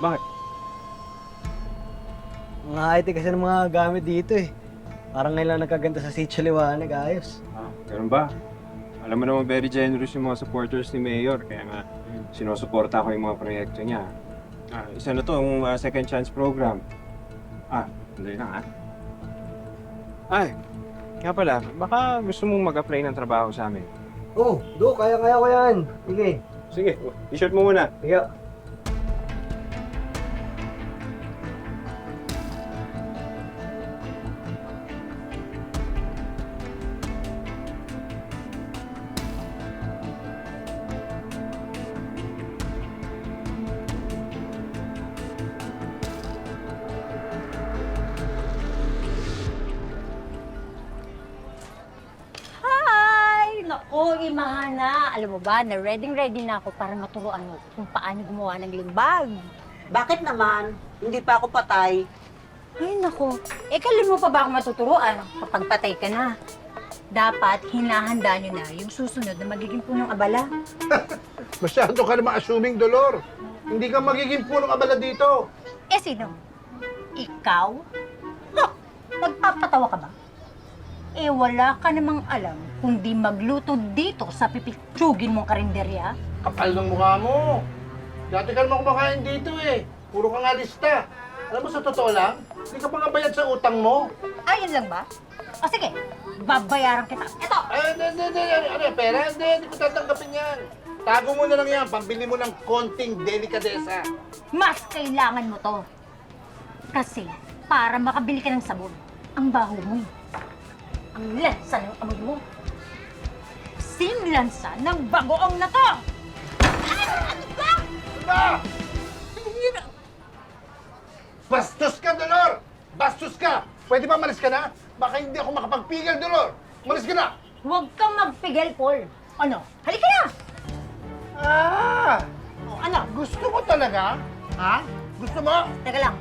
Bakit? Mga IT kasi ng mga gamit dito eh. Parang ngayon lang nagkaganda sa Sitio Liwanag, ayos. Ganun ba? Alam mo naman, very generous yung mga supporters ni Mayor. Kaya nga, sinusuporta ko yung mga proyekto niya. Isa na to, yung second chance program. Hindi na Ay, nga pala, baka gusto mong mag-apply ng trabaho sa amin. Oh, kaya ko yan. Sige. Sige, t-shirt mo muna. Sige. Naku, Imahana. Alam mo ba, ready na ako para maturuan mo kung paano gumawa ng limbag. Bakit naman? Hindi pa ako patay. Ay, naku. Kailan mo pa ba ako matuturuan kapag patay ka na? Dapat hinahanda nyo na yung susunod na magiging punong abala. Masyado ka naman assuming, Dolor. Hindi ka magiging punong abala dito. Sino? Ikaw? Nagpapatawa ka ba? Wala ka namang alam kundi magluto dito sa pipitsugin mong karinderya. Kapal ng mukha mo. Dati ka naman kumakain dito eh. Puro ka nga lista. Alam mo, sa totoo lang, hindi ka pa nga bayad sa utang mo. Ayun lang ba? O sige, babayaran kita. Ito! Hindi. Ano, pera? Hindi ko tatanggapin yan. Tago mo na lang yan, pambili mo ng konting delikadesa. Mas kailangan mo to. Kasi, para makabili ka ng sabon, ang baho mo. Ang lansa ng amoy mo. Sinlansa ng bagoong na to! Ano ba? Ba! Bastos ka, Dolor! Bastos ka! Pwede ba malis ka na? Baka hindi ako makapagpigil, Dolor! Malis ka na! Huwag kang magpigil, Paul. Ano? Halika na! Ano? Gusto mo talaga? Ha? Gusto mo? Teka lang.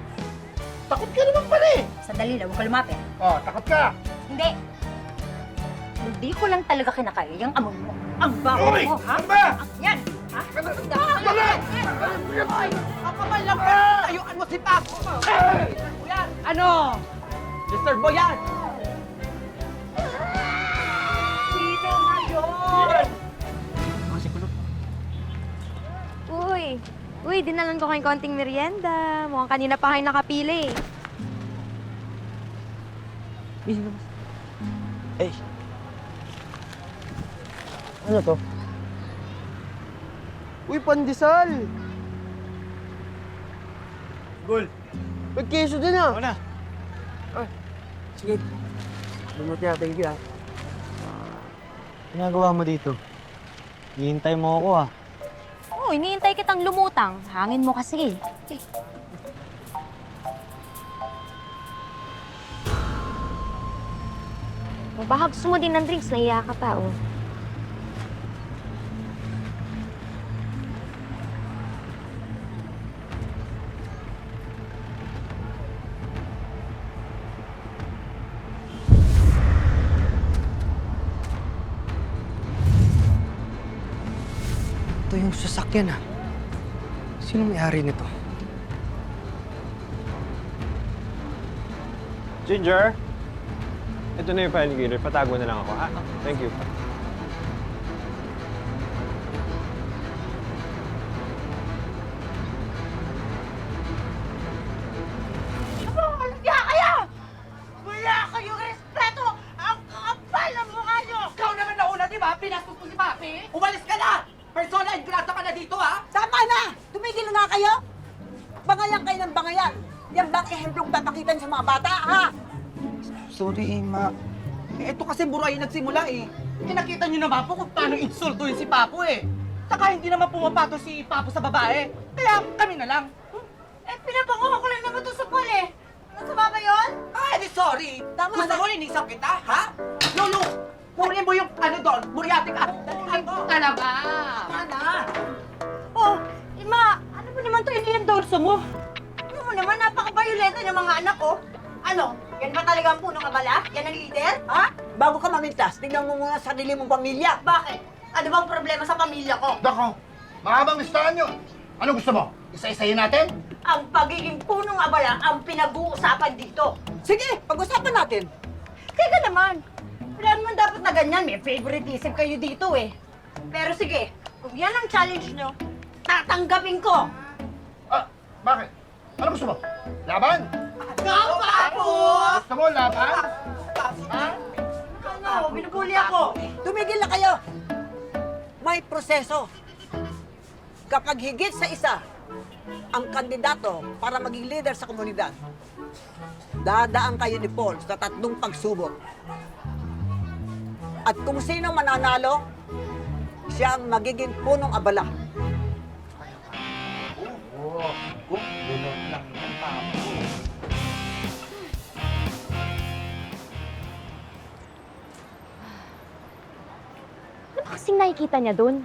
Takot ka naman pala eh! Sandali lang, huwag ka lumapit. Oh, takot ka! Hindi. Hindi ko lang talaga kinakaya yung amoy mo. Ang baho Uy! mo, ha? Ano ba? Yan! Ha? Balik! Kapal lang ka! Tayuan mo si Paco! Yan! Ano? Disturb mo yan! Sino nga yun? Uy, dinalan ko kayong konting merienda. Mukhang kanina pa kayo nakapili. Ano to? Uy, pandesal! Gul. May keso din ah! na. Sige. Bumuti na, thank you ah. Ginagawa mo dito? Hihintay mo ako ah. Oo, iniintay kitang lumutang. Hangin mo kasi. O, baka gusto mo din ng drinks, naiya ka pa, oh. Ito yung sasakyan ah. Sino may-ari nito? Ginger! Ito na yung file gear. Patago na lang ako, ha? Thank you. Kaya kaya! Wala kayong respeto! Ang kapal ng mukha nyo! Ikaw naman nauna, di ba? Pinastos mo si Papi? Umalis ka na! Persona and grasa ka na dito, ha? Tama na! Tumigil na nga kayo! Bangayan kayo ng bangayan! Yan bang ehemplong papakitan sa mga bata, ha? Sorry, Ma. Ito kasi buray nagsimula eh. Nakita niyo naman po kung paano insultuin si Papo eh. Saka hindi naman pumapato si Papo sa babae. Kaya kami na lang. Pinapanguha ko lang naman to sa pool eh. Masama ba yun? Ay, di sorry. Tama gusto mo linisap kita, ha? Lulu, kunin mo yung ano doon, buryate ka. Dalihan mo. Talaga. Tama na. Oh, Ima, ano mo naman to ini-endorso mo? Ano mo naman, napaka-violento ng mga anak ko. Ano? Yan ba talaga ang punong abala? Yan ang leader? Ha? Bago ka mamintas, tingnan mo muna sa sarili mong pamilya. Bakit? Ano bang problema sa pamilya ko? Dako, mahabang listahan yun. Ano gusto mo? Isa-isahin natin? ang pagiging punong abala ang pinag-uusapan dito. Sige, pag-usapan natin. Teka naman, wala naman dapat na ganyan. May favoritism kayo dito eh. Pero sige, kung yan ang challenge nyo, tatanggapin ko. Ah, bakit? Ano gusto mo? Laban? Go, Papo! Gusto mo laban? Ha? Ano, binubuli ako. Tumigil na kayo. May proseso. Kapag higit sa isa ang kandidato para maging leader sa komunidad, dadaan kayo ni Paul sa 3 pagsubok. At kung sino mananalo, siya ang magiging punong abala. Ano ba kasing nakikita niya dun?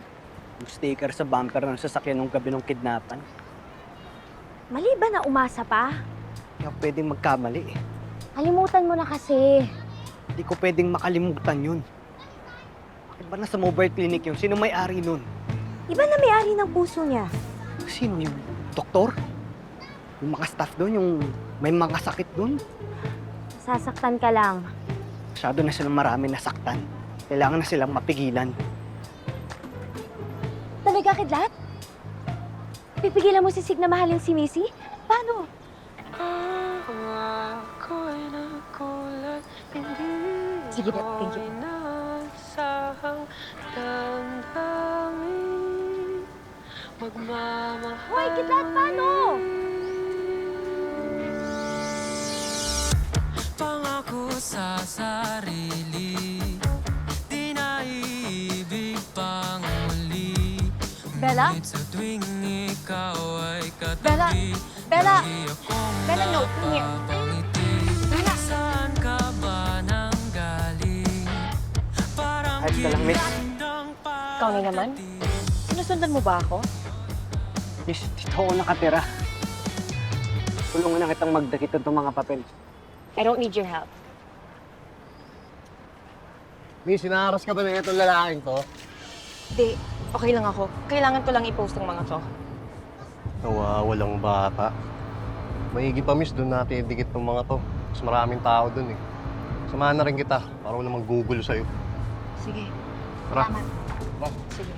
Yung sticker sa bumper ng sasakyan nung gabi ng kidnapan. Mali ba na umasa pa? Hindi ako pwedeng magkamali eh. Kalimutan mo na kasi. Hindi ko pwedeng makalimutan yun. Bakit ba nasa mobile clinic yun? Sino may-ari nun? Iba na may-ari ng puso niya. Sino yung doktor? Yung mga staff doon, yung may mga sakit doon? Sasaktan ka lang. Masyado na silang marami nasaktan. Kailangan na silang mapigilan. Talaga, Kidlat? Pipigilan mo si Sig na mahalin si Missy? Paano? Sige, thank you. Hoy, Kidlat, paano? Pangako sa sarili, di na iibig pang muli. Bella? Ngunit sa tuwing ikaw ay Bella! katabi, Bella! lagi akong Bella, no, come here. napapangiti. Saan ka ba nanggaling? Parang Ayos ka lang, miss. ginandang Ikaw na naman? Sinusundan mo ba ako? Yes, dito ako nakatira. Tulungan na kitang magdakit itong mga papel. I don't need your help. Miss, sinaharas ka ba na itong lalaking to? Hindi, okay lang ako. Kailangan ko lang i-post ang mga to. Nawawalang bata. Maigi pa, miss, doon natin idikit ng mga to. Mas maraming tao doon eh. Samahan na rin kita para walang mag-google sa'yo. Sige. Tara. Sige.